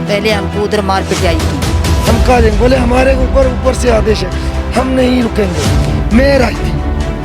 पहले हमको उधर मार पिटाई की। हम कहा देंगे, बोले हमारे ऊपर से आदेश है, हम नहीं रुकेंगे। मेयर आई थी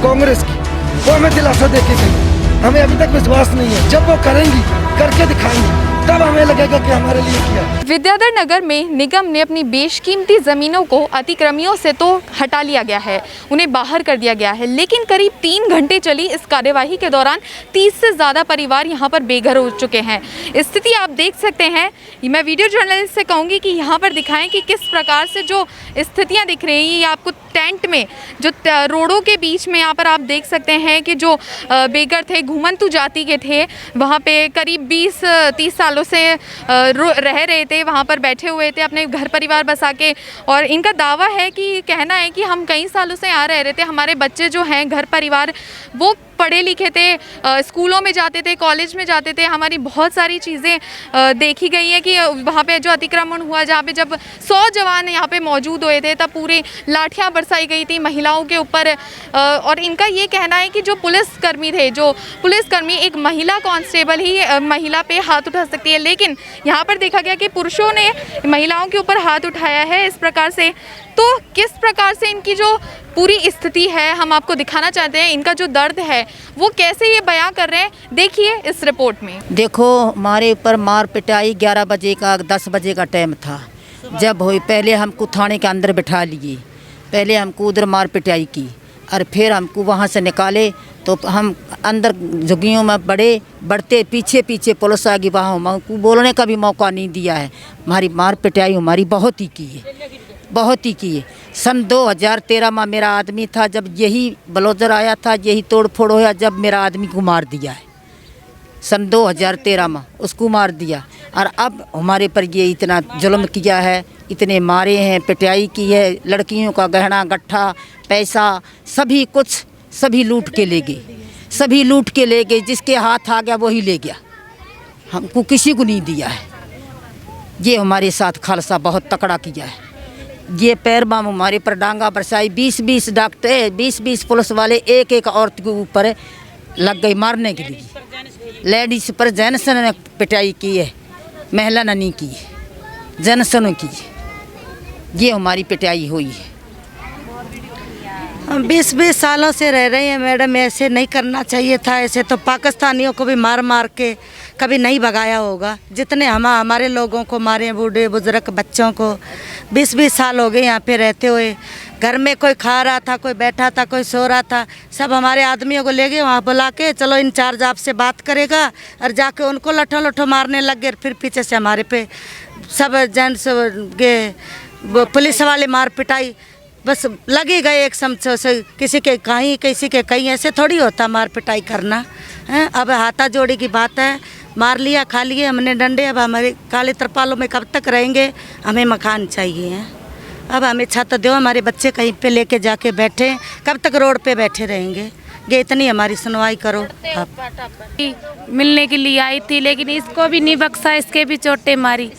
कांग्रेस की, वो हमें दिलासा दे के गई। हमें अभी तक विश्वास नहीं है, जब वो करेंगी, करके दिखाएंगी, तब हमें लगेगा कि हमारे लिए किया। विद्याधर नगर में निगम ने अपनी बेशकीमती ज़मीनों को अतिक्रमियों से तो हटा लिया गया है, उन्हें बाहर कर दिया गया है, लेकिन करीब 3 घंटे चली इस कार्यवाही के दौरान 30 से ज़्यादा परिवार यहाँ पर बेघर हो चुके हैं। स्थिति आप देख सकते हैं। मैं वीडियो जर्नलिस्ट से कहूँगी कि यहाँ पर दिखाएं कि किस प्रकार से जो स्थितियाँ दिख रही हैं। ये आपको टेंट में जो रोडों के बीच में यहाँ पर आप देख सकते हैं कि जो बेघर थे, घुमंतु जाति के थे, वहाँ पे करीब 20-30 सालों से रह रहे थे, वहाँ पर बैठे हुए थे अपने घर परिवार बसा के। और इनका दावा है कि कहना है कि हम कई सालों से यहाँ रह रहे थे, हमारे बच्चे जो हैं घर परिवार वो पढ़े लिखे थे, स्कूलों में जाते थे, कॉलेज में जाते थे। हमारी बहुत सारी चीज़ें देखी गई है कि वहाँ पे जो अतिक्रमण हुआ, जहाँ पे जब 100 जवान यहाँ पे मौजूद हुए थे, तब पूरी लाठियाँ बरसाई गई थी महिलाओं के ऊपर। और इनका ये कहना है कि जो पुलिसकर्मी थे, जो पुलिसकर्मी, एक महिला कांस्टेबल ही महिला पे हाथ उठा सकती है, लेकिन यहाँ पर देखा गया कि पुरुषों ने महिलाओं के ऊपर हाथ उठाया है इस प्रकार से। तो किस प्रकार से इनकी जो पूरी स्थिति है हम आपको दिखाना चाहते हैं, इनका जो दर्द है वो कैसे ये बयां कर रहे हैं, देखिए इस रिपोर्ट में। देखो, हमारे ऊपर मार पिटाई 11 बजे का 10 बजे का टाइम था जब हुई। पहले हमको थाने के अंदर बिठा लिए, पहले हमको उधर मार पिटाई की और फिर हमको वहाँ से निकाले। तो हम अंदर झुग्गियों में बढ़ते पीछे पीछे पुलिस आ गई, वहाँ हमको बोलने का भी मौका नहीं दिया है। हमारी मार पिटाई हमारी बहुत ही की है, बहुत ही की है। सन 2013 में मेरा आदमी था, जब यही बलोदर आया था, यही तोड़ फोड़ होया, जब मेरा आदमी को मार दिया है सन 2013 में, उसको मार दिया। और अब हमारे पर ये इतना जुल्म किया है, इतने मारे हैं, पिटाई की है, लड़कियों का गहना गट्ठा पैसा सभी कुछ सभी लूट के ले गए, सभी लूट के ले गए। जिसके हाथ आ गया वही ले गया, हमको किसी को नहीं दिया है। ये हमारे साथ खालसा बहुत तकड़ा किया है। ये पैर बाम हमारे पर डांगा बरसाई, 20-20 डॉक्टर, 20-20 पुलिस वाले एक औरत के ऊपर लग गई मारने के लिए। लेडीज पर जेंट्स ने पिटाई की है, महिला ने नहीं की है, जेंट्स ने की है। ये हमारी पिटाई हुई है। हम 20-20 सालों से रह रहे हैं मैडम, ऐसे नहीं करना चाहिए था। ऐसे तो पाकिस्तानियों को भी मार मार के कभी नहीं भगाया होगा, जितने हमारे लोगों को मारे, बूढ़े बुजुर्ग बच्चों को। 20-20 साल हो गए यहाँ पे रहते हुए। घर में कोई खा रहा था, कोई बैठा था, कोई सो रहा था, सब हमारे आदमियों को ले गए वहाँ बुला के, चलो इंचार्ज आपसे बात करेगा, और जाके उनको लठो लठो मारने लग गए। फिर पीछे से हमारे पे सब जेंट्स के पुलिस वाले मार पिटाई, बस लगे गए एक समझो से, किसी के कहीं किसी के कहीं। ऐसे थोड़ी होता मार पिटाई करना है। अब हाथा जोड़ी की बात है, मार लिया, खा लिए हमने डंडे। अब हमारे काले तरपालों में कब तक रहेंगे? हमें मकान चाहिए है, अब हमें छत दो, हमारे बच्चे कहीं पे लेके जाके बैठे, कब तक रोड पे बैठे रहेंगे? ये इतनी हमारी सुनवाई करो आप। मिलने के लिए आई थी, लेकिन इसको भी नहीं बख्शा, इसके भी चोटें मारी,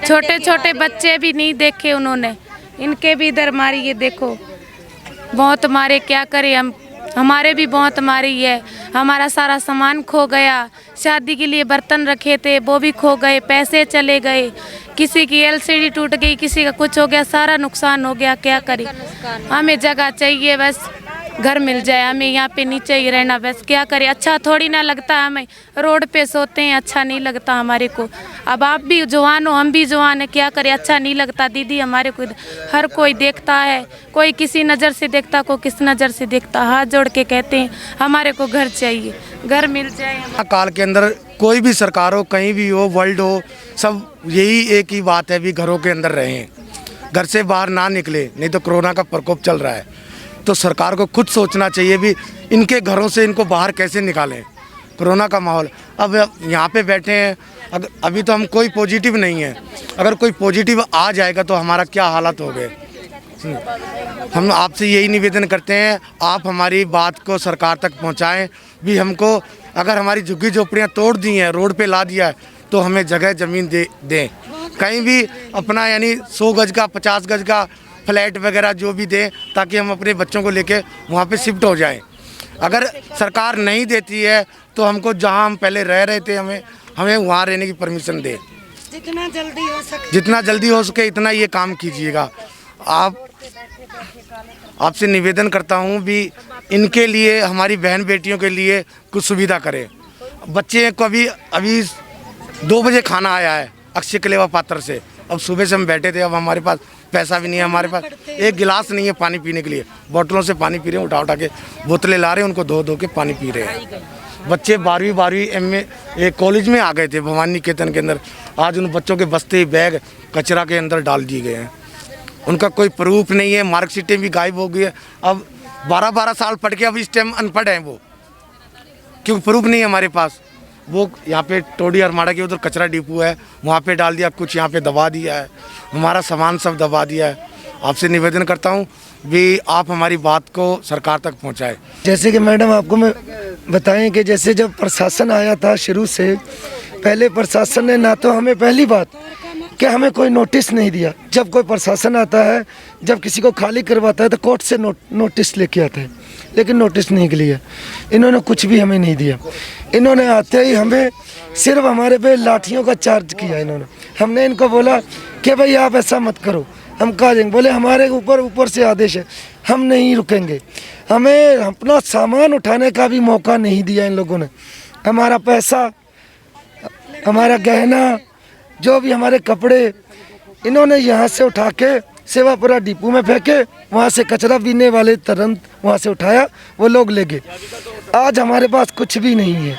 छोटे छोटे बच्चे भी नहीं देखे उन्होंने, इनके भी इधर मारी। ये देखो बहुत मारे, क्या करें हम, हमारे भी बहुत मारी है। हमारा सारा सामान खो गया, शादी के लिए बर्तन रखे थे वो भी खो गए, पैसे चले गए, किसी की एलसीडी टूट गई, किसी का कुछ हो गया, सारा नुकसान हो गया। क्या करें, हमें जगह चाहिए, बस घर मिल जाए, हमें यहाँ पे नीचे ही रहना, बस क्या करें। अच्छा थोड़ी ना लगता, हमें रोड पे सोते हैं, अच्छा नहीं लगता हमारे को। अब आप भी जवान हो, हम भी जवान है, क्या करें, अच्छा नहीं लगता दीदी। हमारे को हर कोई देखता है, कोई किसी नज़र से देखता, कोई किस नज़र से देखता। हाथ जोड़ के कहते हैं हमारे को घर चाहिए, घर मिल जाए। काल के अंदर कोई भी सरकार हो, कहीं भी हो, वर्ल्ड हो, सब यही एक ही बात है भी घरों के अंदर रहें, घर से बाहर ना निकले, नहीं तो कोरोना का प्रकोप चल रहा है। तो सरकार को खुद सोचना चाहिए भी इनके घरों से इनको बाहर कैसे निकालें। कोरोना का माहौल, अब यहाँ पे बैठे हैं, अगर अभी तो हम कोई पॉजिटिव नहीं है, अगर कोई पॉजिटिव आ जाएगा तो हमारा क्या हालत हो गए। हम आपसे यही निवेदन करते हैं, आप हमारी बात को सरकार तक पहुँचाएँ भी। हमको अगर हमारी झुग्गी झोपड़ियाँ तोड़ दी हैं, रोड पे ला दिया है, तो हमें जगह ज़मीन दें, कहीं भी अपना यानी 100 गज का 50 गज का फ्लैट वगैरह जो भी दें, ताकि हम अपने बच्चों को लेके वहाँ पे शिफ्ट हो जाएं। अगर सरकार नहीं देती है तो हमको जहाँ हम पहले रह रहे थे हमें वहाँ रहने की परमिशन दें। जितना जल्दी हो सके इतना ये काम कीजिएगा। आपसे निवेदन करता हूँ भी इनके लिए, हमारी बहन बेटियों के लिए कुछ सुविधा करें। बच्चे को अभी 2 बजे खाना आया है अक्षय कलेवा पात्र से। अब सुबह से हम बैठे थे, अब हमारे पास पैसा भी नहीं है, हमारे पास एक गिलास नहीं है पानी पीने के लिए। बोतलों से पानी पी रहे हैं, उठा के बोतलें ला रहे हैं, उनको धो के पानी पी रहे हैं। बच्चे 12वीं MA कॉलेज में आ गए थे भवानी निकेतन के अंदर। आज उन बच्चों के बस्ते बैग कचरा के अंदर डाल दिए गए हैं। उनका कोई प्रूफ नहीं है, मार्कशीटें भी गायब हो गई है। अब 12-12 साल पढ़ के अब इस टाइम अनपढ़ हैं वो, क्योंकि प्रूफ नहीं है हमारे पास। वो यहाँ पे टोडी अरमाड़ा के उधर कचरा डिपो है, वहाँ पे डाल दिया, कुछ यहाँ पे दबा दिया है, हमारा सामान सब दबा दिया है। आपसे निवेदन करता हूँ भी आप हमारी बात को सरकार तक पहुँचाएं। जैसे कि मैडम आपको मैं बताएं कि जैसे जब प्रशासन आया था शुरू से, पहले प्रशासन ने ना तो हमें, पहली बात कि हमें कोई नोटिस नहीं दिया। जब कोई प्रशासन आता है, जब किसी को खाली करवाता है तो कोर्ट से नोटिस लेके आता है, लेकिन नोटिस नहीं लिया इन्होंने, कुछ भी हमें नहीं दिया। इन्होंने आते ही हमें सिर्फ हमारे पे लाठियों का चार्ज किया इन्होंने। हमने इनको बोला कि भाई आप ऐसा मत करो, हम कहा देंगे। बोले हमारे ऊपर से आदेश है, हम नहीं रुकेंगे। हमें अपना सामान उठाने का भी मौका नहीं दिया इन लोगों ने। हमारा पैसा, हमारा गहना, जो भी हमारे कपड़े, इन्होंने यहाँ से उठा के सेवापुरा डिपो में फेंके। वहाँ से कचरा बीनने वाले तुरंत वहाँ से उठाया, वो लोग ले गए। आज हमारे पास कुछ भी नहीं है,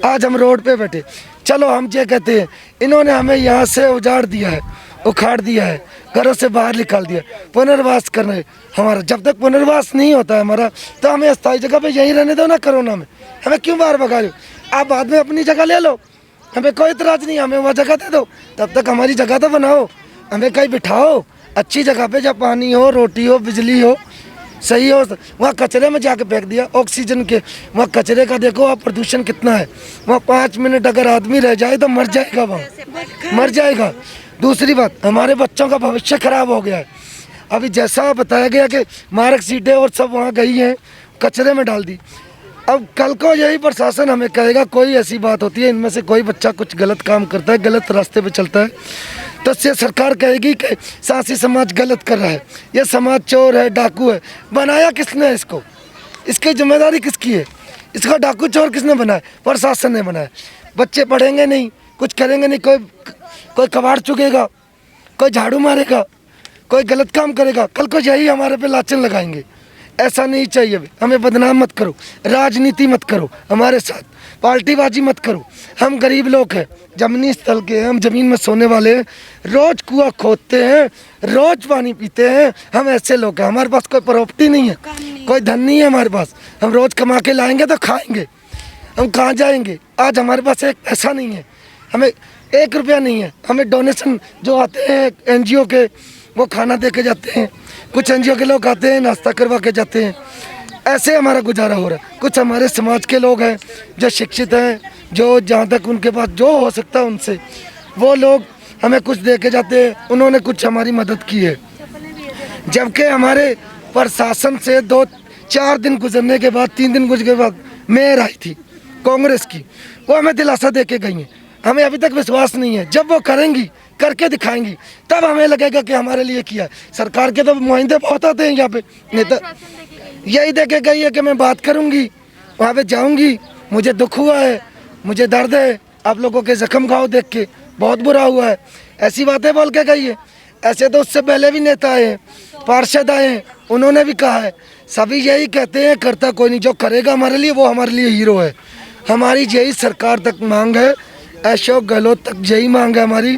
आज हम रोड पे बैठे। चलो हम ये कहते हैं, इन्होंने हमें यहाँ से उजाड़ दिया है, उखाड़ दिया है, घरों से बाहर निकाल दिया। पुनर्वास करने हमारा, जब तक पुनर्वास नहीं होता है हमारा, तो हमें अस्थायी जगह पे यहीं रहने दो ना। कोरोना में हमें क्यों बाहर भगा रहे हो? आप बाद में अपनी जगह ले लो, हमें कोई इतराज़ नहीं, हमें वह जगह दे दो। तब तक हमारी जगह तो बनाओ, हमें कहीं बिठाओ अच्छी जगह पे, जब पानी हो, रोटी हो, बिजली हो, सही हो। वहाँ कचरे में जाके फेंक दिया ऑक्सीजन के। वहाँ कचरे का देखो आप प्रदूषण कितना है। वहाँ 5 मिनट अगर आदमी रह जाए तो मर जाएगा, वहाँ मर जाएगा। दूसरी बात, हमारे बच्चों का भविष्य खराब हो गया है। अभी जैसा बताया गया कि मार्कशीटें और सब वहाँ गई हैं, कचरे में डाल दी। अब कल को यही प्रशासन हमें कहेगा, कोई ऐसी बात होती है इनमें से कोई बच्चा कुछ गलत काम करता है, गलत रास्ते पे चलता है, तो इससे सरकार कहेगी कि सासी समाज गलत कर रहा है, ये समाज चोर है, डाकू है। बनाया किसने इसको? इसकी जिम्मेदारी किसकी है? इसका डाकू चोर किसने बनाया? प्रशासन ने बनाया। बच्चे पढ़ेंगे नहीं, कुछ करेंगे नहीं, कोई कबाड़ चुकेगा, कोई झाड़ू मारेगा, कोई गलत काम करेगा, कल को यही हमारे पे लांछन लगाएंगे। ऐसा नहीं चाहिए। हमें बदनाम मत करो, राजनीति मत करो, हमारे साथ पार्टीबाजी मत करो। हम गरीब लोग हैं, जमीनी स्थल के हैं, हम ज़मीन में सोने वाले हैं, रोज़ कुआं खोदते हैं, रोज़ पानी पीते हैं। हम ऐसे लोग हैं, हमारे पास कोई प्रॉपर्टी नहीं है, कोई धन नहीं है हमारे पास। हम रोज़ कमा के लाएंगे तो खाएंगे, हम कहाँ जाएंगे? आज हमारे पास एक पैसा नहीं है, हमें 1 रुपया नहीं है। हमें डोनेशन जो आते हैं NGO के, वो खाना दे के जाते हैं, कुछ NGO के लोग आते हैं नाश्ता करवा के जाते हैं। ऐसे हमारा गुजारा हो रहा है। कुछ हमारे समाज के लोग हैं जो शिक्षित हैं, जो जहाँ तक उनके पास जो हो सकता है उनसे, वो लोग हमें कुछ दे के जाते हैं। उन्होंने कुछ हमारी मदद की है। जबकि हमारे प्रशासन से 2-4 दिन गुजरने के बाद, 3 दिन गुजरने के बाद मेयर आई थी कांग्रेस की, वो हमें दिलासा दे के गई हैं। हमें अभी तक विश्वास नहीं है, जब वो करेंगी, करके दिखाएंगी, तब हमें लगेगा कि हमारे लिए किया है। सरकार के तो नुमाइंदे बहुत आते हैं यहाँ पे, नेता यही दे के गई है कि मैं बात करूँगी, वहाँ पे जाऊँगी, मुझे दुख हुआ है, मुझे दर्द है, आप लोगों के जख्म घाव देख के बहुत बुरा हुआ है, ऐसी बातें बोल के गई है। ऐसे तो उससे पहले भी नेता आए हैं, पार्षद आए हैं, उन्होंने भी कहा है। सभी यही कहते हैं, करता कोई नहीं। जो करेगा हमारे लिए, वो हमारे लिए हीरो है। हमारी यही सरकार तक मांग है, अशोक गहलोत तक यही मांग है हमारी,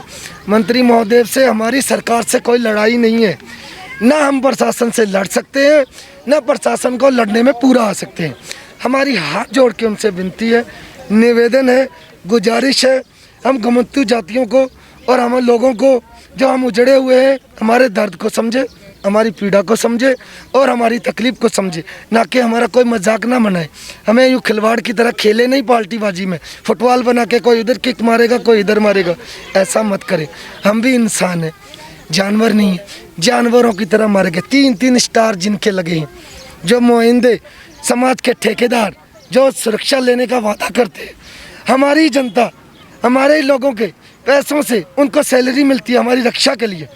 मंत्री महोदय से। हमारी सरकार से कोई लड़ाई नहीं है, ना हम प्रशासन से लड़ सकते हैं, ना प्रशासन को लड़ने में पूरा आ सकते हैं। हमारी हाथ जोड़ के उनसे विनती है, निवेदन है, गुजारिश है, हम गमंतु जातियों को और हम लोगों को, जो हम उजड़े हुए हैं, हमारे दर्द को समझे, हमारी पीड़ा को समझे और हमारी तकलीफ को समझे, ना कि हमारा कोई मजाक ना बनाए। हमें यूँ खिलवाड़ की तरह खेले नहीं पार्टीबाजी में, फुटबॉल बना के कोई इधर किक मारेगा, कोई इधर मारेगा, ऐसा मत करें। हम भी इंसान हैं, जानवर नहीं है। जानवरों की तरह मारे गए 3-3 स्टार जिनके लगे हैं, जो नुमाइंदे समाज के ठेकेदार जो सुरक्षा लेने का वादा करते हैं, हमारी जनता, हमारे ही लोगों के पैसों से उनको सैलरी मिलती है हमारी रक्षा के लिए,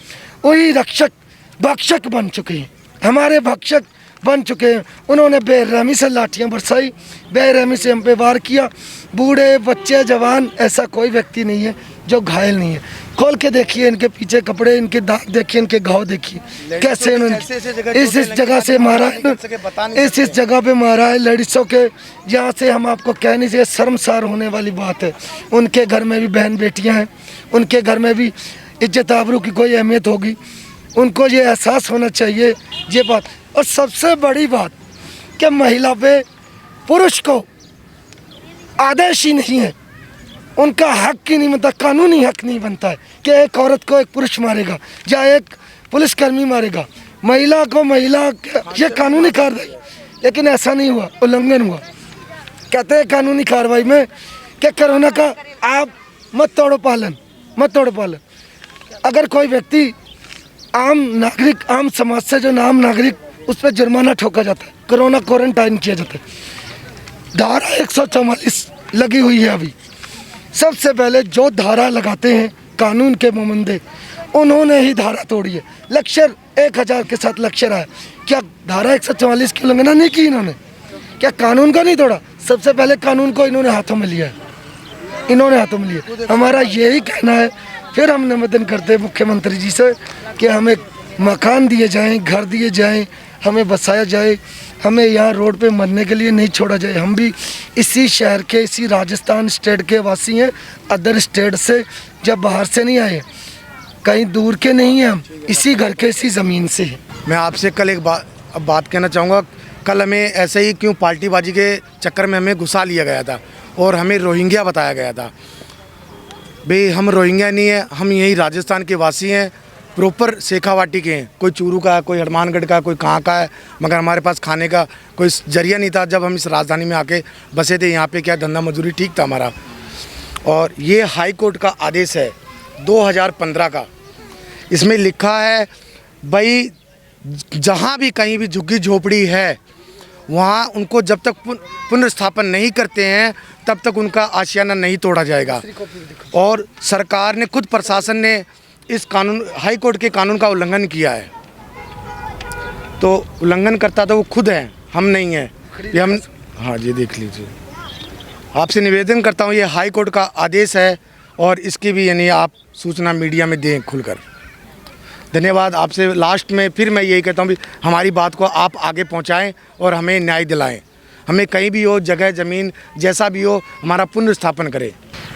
वही रक्षक भक्षक बन चुके हैं, हमारे भक्षक बन चुके हैं। उन्होंने बेरहमी से लाठियां बरसाई, बेरहमी से हम पे वार किया। बूढ़े बच्चे जवान ऐसा कोई व्यक्ति नहीं है जो घायल नहीं है। खोल के देखिए इनके पीछे कपड़े, इनके दाग देखिए, इनके घाव देखिए कैसे इन्होंने इस जगह से मारा है, इस जगह पे मारा है लेडीज़ों के। यहाँ से हम आपको कह नहीं चाहिए, शर्मसार होने वाली बात है। उनके घर में भी बहन बेटियाँ हैं, उनके घर में भी इज्जत आबरू की कोई अहमियत होगी, उनको ये एहसास होना चाहिए ये बात। और सबसे बड़ी बात कि महिला पे पुरुष को आदेश ही नहीं है, उनका हक ही नहीं बनता, कानूनी हक नहीं बनता है कि एक औरत को एक पुरुष मारेगा या एक पुलिसकर्मी मारेगा। महिला को महिला ये कानूनी कार्रवाई, लेकिन ऐसा नहीं हुआ, उल्लंघन हुआ। कहते हैं कानूनी कार्रवाई में कि कोरोना का आप मत तोड़ो पालन, मत तोड़ो पालन। अगर कोई व्यक्ति आम नागरिक, आम समाज से जो नाम नागरिक, उस पर जुर्माना ठोका जाता है, कोरोना क्वारंटाइन किया जाता है। धारा 144 लगी हुई है अभी। सबसे पहले जो धारा लगाते हैं कानून के मुमंदे, उन्होंने ही धारा तोड़ी है। लक्ष्य 1000 के साथ लक्ष्य आया, क्या धारा 144 की उल्लंघना नहीं की इन्होंने? क्या कानून को नहीं तोड़ा? सबसे पहले कानून को इन्होंने हाथों में लिया है, इन्होंने हाथों में लिया। हमारा यही कहना है, फिर हम निवेदन करते हैं मुख्यमंत्री जी से कि हमें मकान दिए जाएं, घर दिए जाएं, हमें बसाया जाए, हमें यहाँ रोड पे मरने के लिए नहीं छोड़ा जाए। हम भी इसी शहर के, इसी राजस्थान स्टेट के वासी हैं, अदर स्टेट से जब बाहर से नहीं आए, कहीं दूर के नहीं हैं, हम इसी घर के, इसी ज़मीन से हैं। मैं आपसे कल एक बात कहना चाहूँगा। कल हमें ऐसे ही क्यों पार्टीबाजी के चक्कर में हमें घुसा लिया गया था और हमें रोहिंग्या बताया गया था। भाई हम रोहिंग्या नहीं है, हम यही राजस्थान के वासी हैं, प्रॉपर शेखावाटी के हैं। कोई चूरू का, कोई हनुमानगढ़ का, कोई कहाँ का है, मगर हमारे पास खाने का कोई जरिया नहीं था। जब हम इस राजधानी में आके बसे थे, यहाँ पे क्या धंधा मजदूरी ठीक था हमारा। और ये हाई कोर्ट का आदेश है 2015 का। इसमें लिखा है भाई जहाँ भी कहीं भी झुग्गी झोपड़ी है, वहाँ उनको जब तक पुनर्स्थापन नहीं करते हैं तब तक उनका आशियाना नहीं तोड़ा जाएगा। और सरकार ने खुद, प्रशासन ने इस कानून, हाई कोर्ट के कानून का उल्लंघन किया है। तो उल्लंघन करता तो वो खुद है, हम नहीं हैं। ये हम, हाँ जी देख लीजिए। आपसे निवेदन करता हूँ, ये हाई कोर्ट का आदेश है और इसकी भी यानी आप सूचना मीडिया में दें खुलकर। धन्यवाद। आपसे लास्ट में फिर मैं यही कहता हूँ भी हमारी बात को आप आगे पहुँचाएँ और हमें न्याय दिलाएँ। हमें कहीं भी हो, जगह ज़मीन जैसा भी हो, हमारा पुनर्स्थापन करें।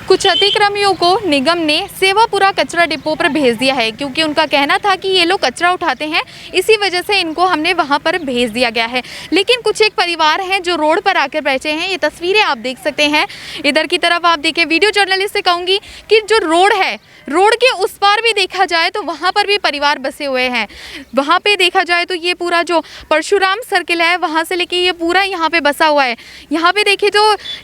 कुछ अतिक्रमियों को निगम ने सेवापुरा कचरा डिपो पर भेज दिया है, क्योंकि उनका कहना था कि ये लोग कचरा उठाते हैं, इसी वजह से इनको हमने वहां पर भेज दिया गया है। लेकिन कुछ एक परिवार हैं जो रोड पर आकर बैठे हैं। ये तस्वीरें आप देख सकते हैं, इधर की तरफ आप देखिए। वीडियो जर्नलिस्ट से कहूँगी कि जो रोड है, रोड के उस पार भी देखा जाए तो वहाँ पर भी परिवार बसे हुए हैं। वहाँ पे देखा जाए तो ये पूरा जो परशुराम सर्किल है, वहाँ से लेके ये पूरा यहाँ पे बसा हुआ है। यहाँ पे देखिए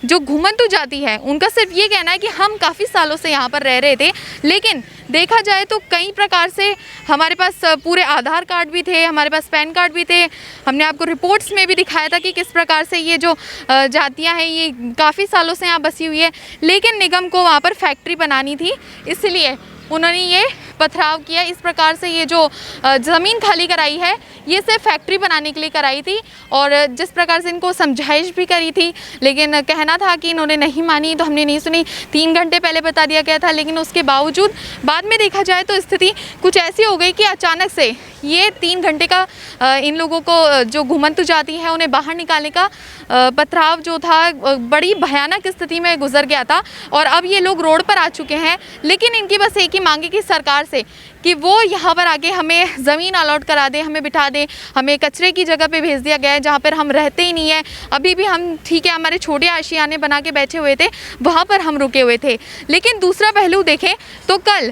जो घुमंतु जाति है, उनका सिर्फ ये कहना है कि हम काफ़ी सालों से यहाँ पर रह रहे थे, लेकिन देखा जाए तो कई प्रकार से हमारे पास पूरे आधार कार्ड भी थे, हमारे पास पैन कार्ड भी थे। हमने आपको रिपोर्ट्स में भी दिखाया था कि किस प्रकार से ये जो जातियाँ हैं ये काफ़ी सालों से यहाँ बसी हुई है। लेकिन निगम को वहाँ पर फैक्ट्री बनानी थी, इसलिए उन्होंने ये पथराव किया। इस प्रकार से ये जो ज़मीन खाली कराई है, ये सिर्फ फैक्ट्री बनाने के लिए कराई थी। और जिस प्रकार से इनको समझाइश भी करी थी, लेकिन कहना था कि इन्होंने नहीं मानी, तो हमने नहीं सुनी। 3 घंटे पहले बता दिया गया था, लेकिन उसके बावजूद बाद में देखा जाए तो स्थिति कुछ ऐसी हो गई कि अचानक से ये 3 घंटे का इन लोगों को, जो घुमंतु जाति है, उन्हें बाहर निकालने का पथराव जो था बड़ी भयानक स्थिति में गुजर गया था। और अब ये लोग रोड पर आ चुके हैं, लेकिन इनकी बस एक ही मांग है कि सरकार से कि वो यहाँ पर आके हमें ज़मीन अलॉट करा दे, हमें बिठा दे। हमें कचरे की जगह पे भेज दिया गया है जहाँ पर हम रहते ही नहीं है। अभी भी हम, ठीक है, हमारे छोटे आशियाने बना के बैठे हुए थे, वहाँ पर हम रुके हुए थे। लेकिन दूसरा पहलू देखें तो कल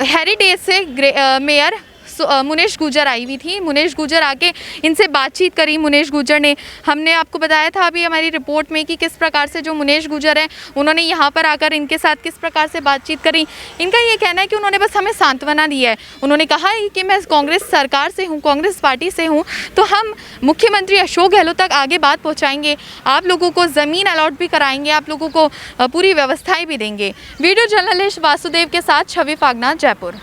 हेरिटेज से मेयर मुनेश गुर्जर आई हुई थी। मुनेश गुर्जर आके इनसे बातचीत करी। मुनेश गुर्जर ने, हमने आपको बताया था अभी हमारी रिपोर्ट में कि किस प्रकार से जो मुनेश गुर्जर हैं उन्होंने यहाँ पर आकर इनके साथ किस प्रकार से बातचीत करी। इनका ये कहना है कि उन्होंने बस हमें सांत्वना दी है। उन्होंने कहा है कि मैं कांग्रेस सरकार से हूँ, कांग्रेस पार्टी से हूँ, तो हम मुख्यमंत्री अशोक गहलोत तक आगे बात पहुँचाएंगे, आप लोगों को ज़मीन अलॉट भी कराएंगे, आप लोगों को पूरी व्यवस्थाएं भी देंगे। वीडियो जर्नलिस्ट वासुदेव के साथ छवि फागना, जयपुर।